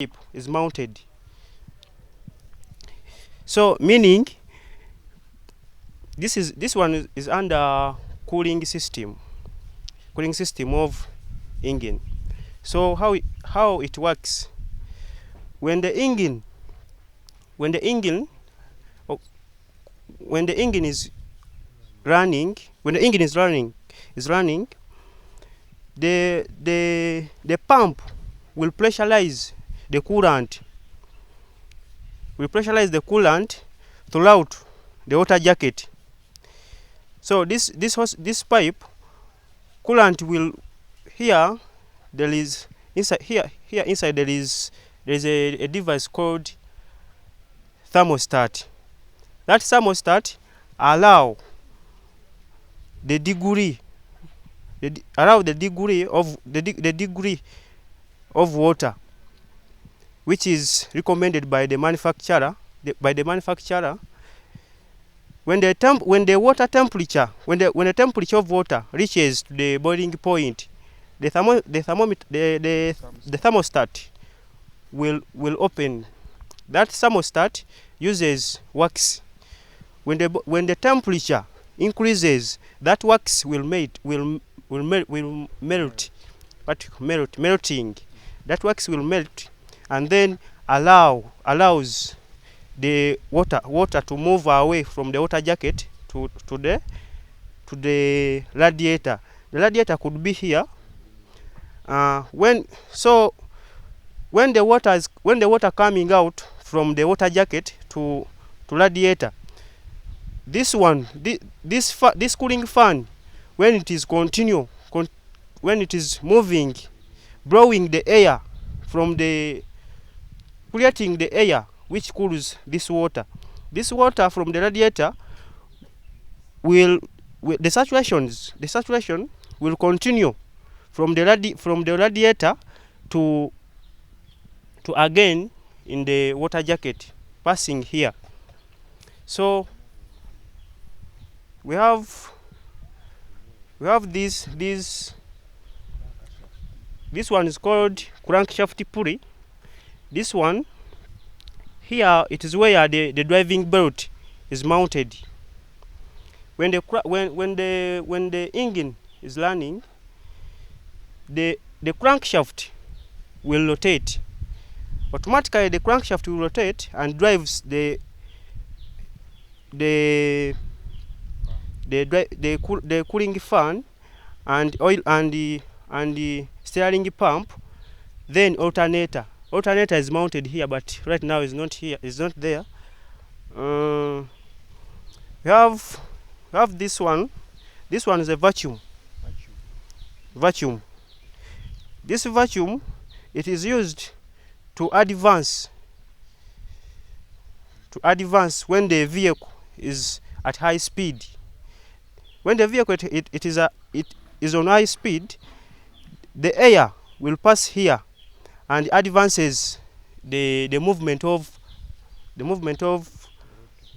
is mounted. So meaning this one is under cooling system of engine. So how it works, when the engine oh, when the engine is running, the pump will pressurize the coolant throughout the water jacket. So this pipe coolant will, here there is inside there is a device called thermostat. That thermostat allow the degree of water which is recommended by the manufacturer. When the temperature of water reaches to the boiling point, the thermostat will open. That thermostat uses wax. When the temperature increases, that wax will melt. Melting. That wax will melt, and then allows the water to move away from the water jacket to the radiator. The radiator could be here. When the water coming out from the water jacket to radiator, this cooling fan, when it is when it is moving, blowing the air from creating the air which cools this water. This water from the radiator the saturation will continue from the radiator to again in the water jacket, passing here. So we have this one is called crankshaft pulley. This one here, it is where the driving belt is mounted. When the engine is running, the crankshaft will rotate. Automatically the crankshaft will rotate and drives the cooling fan and oil and the steering pump. Then alternator is mounted here, but right now is not here, is not there. We have this one. This one is a vacuum. This vacuum, it is used to advance when the vehicle is at high speed. When the vehicle it is on high speed, the air will pass here and advances the movement of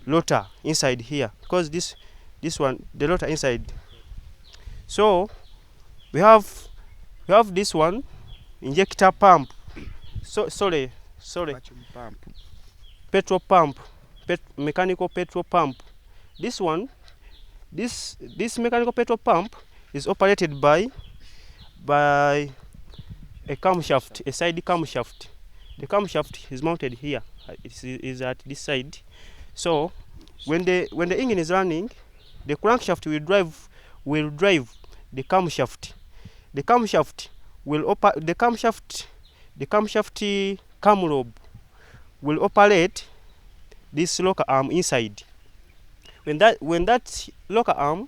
rotor inside here, because this one, the rotor inside. So we have this one, injector pump. Sorry. Petrol pump, mechanical petrol pump. This one, this mechanical petrol pump is operated by a camshaft, a side camshaft. The camshaft is mounted here. It is at this side. So when the engine is running, the crankshaft will drive the camshaft. The camshaft cam lobe will operate this locker arm inside. When that locker arm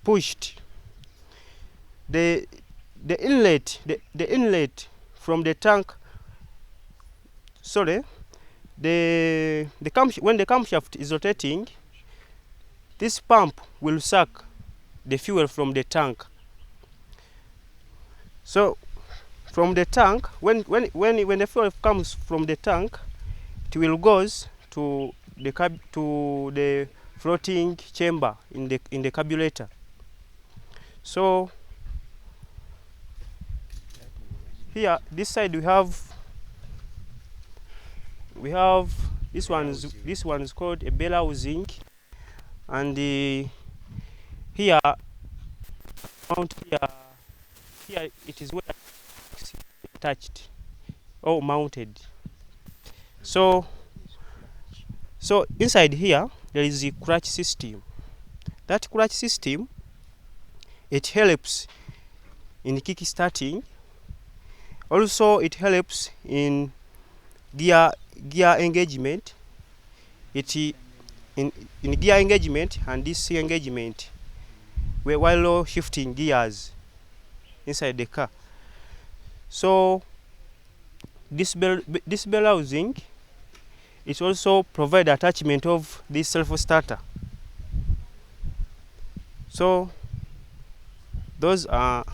pushed, the inlet from the tank, when the camshaft is rotating, this pump will suck the fuel from the tank. So from the tank, when the fuel comes from the tank, it will goes to the floating chamber in the carburetor. So here, this side we have we have this one is called a bell housing, and here mount here it is where it's attached or mounted. So inside here there is a clutch system. That clutch system, it helps in kick starting. Also it helps in gear engagement. It in gear engagement and DC engagement while shifting gears inside the car. So this bell housing, it also provide attachment of this self starter. So those are